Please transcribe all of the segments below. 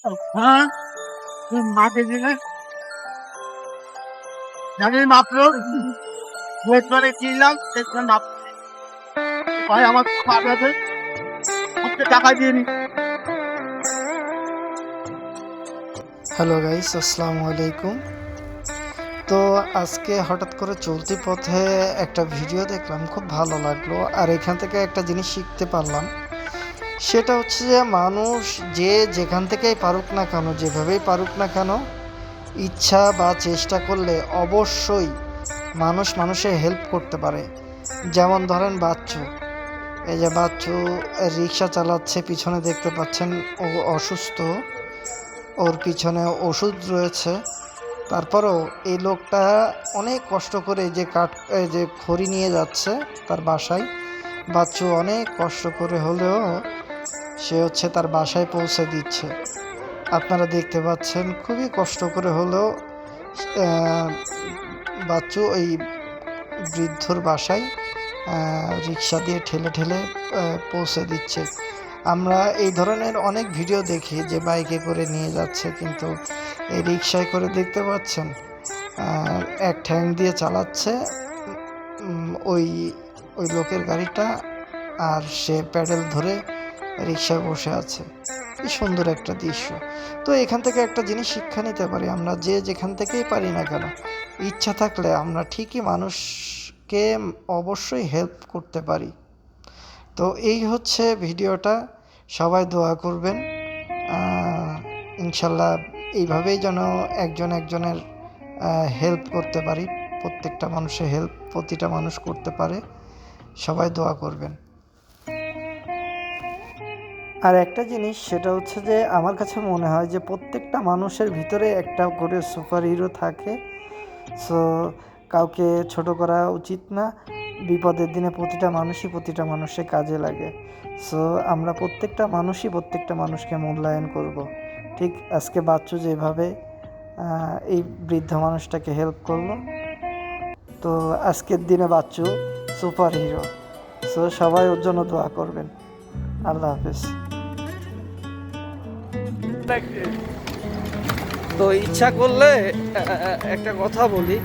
हाँ माफी दिले জানি মাত্র ওয়েট করে কিনলাম দেখলাম মাপ ভাই আমার পাঠাতে আপনি টাকা দিয়ে নি। হ্যালো গাইস, আসসালামু আলাইকুম। তো আজকে হঠাৎ করে চলতি পথে একটা ভিডিও দেখলাম, খুব ভালো লাগলো। আর এখান থেকে একটা জিনিস শিখতে পারলাম, সেটা হচ্ছে যে মানুষ যে যেখান থেকেই পারুক না কেন, যেভাবেই পারুক না কেন, ইচ্ছা বা চেষ্টা করলে অবশ্যই মানুষ মানুষের হেল্প করতে পারে। যেমন ধরেন বাচ্চু, এই যে বাচ্চু রিক্সা চালাচ্ছে, পিছনে দেখতে পাচ্ছেন ও অসুস্থ, ওর পিছনে ওষুধ রয়েছে। তারপরেও এই লোকটা অনেক কষ্ট করে যে খড়ি নিয়ে যাচ্ছে তার বাসায়। বাচ্চু অনেক কষ্ট করে হলেও সে হচ্ছে তার বাসায় পৌঁছে দিচ্ছে। আপনারা দেখতে পাচ্ছেন খুবই কষ্ট করে হলেও বাচ্চু ওই বৃদ্ধর বাসায় রিক্সা দিয়ে ঠেলে ঠেলে পৌঁছে দিচ্ছে। আমরা এই ধরনের অনেক ভিডিও দেখি যে বাইকে করে নিয়ে যাচ্ছে, কিন্তু এই রিক্সায় করে দেখতে পাচ্ছেন এক ঠ্যাং দিয়ে চালাচ্ছে ওই ওই লোকের গাড়িটা, আর সে প্যাডেল ধরে রিক্সায় বসে আছে। কি সুন্দর একটা দৃশ্য। তো এখান থেকে একটা জিনিস শিক্ষা নিতে পারি, আমরা যে যেখান থেকেই পারি না কেন, ইচ্ছা থাকলে আমরা ঠিকই মানুষকে অবশ্যই হেল্প করতে পারি। তো এই হচ্ছে ভিডিওটা, সবাই দোয়া করবেন ইনশাল্লাহ এইভাবেই যেন একজন একজনের হেল্প করতে পারি, প্রত্যেকটা মানুষের হেল্প প্রতিটা মানুষ করতে পারে। সবাই দোয়া করবেন। আর একটা জিনিস, সেটা হচ্ছে যে আমার কাছে মনে হয় যে প্রত্যেকটা মানুষের ভিতরে একটা করে সুপার হিরো থাকে। সো কাউকে ছোট করা উচিত না। বিপদের দিনে প্রতিটা মানুষের কাজে লাগে। সো আমরা প্রত্যেকটা মানুষকে মূল্যায়ন করব। ঠিক আজকে বাচ্চু যেভাবে এই বৃদ্ধ মানুষটাকে হেল্প করলো, তো আজকের দিনে বাচ্চু সুপার হিরো। সো সবাই ওর জন্য দোয়া করবেন। আল্লাহ হাফেজ। তো ইচ্ছা করলে একটা কথা বলি,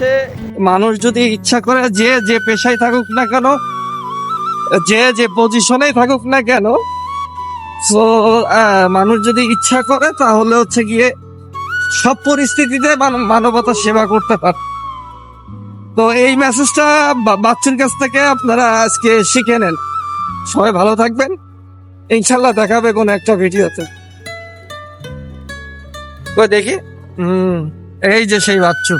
যে মানুষ যদি ইচ্ছা করে, যে যে পেশায় থাকুক না কেন, যে যে পজিশনেই থাকুক না কেন, তো মানুষ যদি ইচ্ছা করে তাহলে হচ্ছে গিয়ে সব পরিস্থিতিতে মানবতার সেবা করতে পারে। তো এই মেসেজটা বাচ্চুর কাছ থেকে আপনারা আজকে শিখে নেন। সবাই ভালো থাকবেন, ইনশাল্লাহ দেখা হবে কোনো একটা ভিডিওতে। দেখি এই যে সেই বাচ্চু।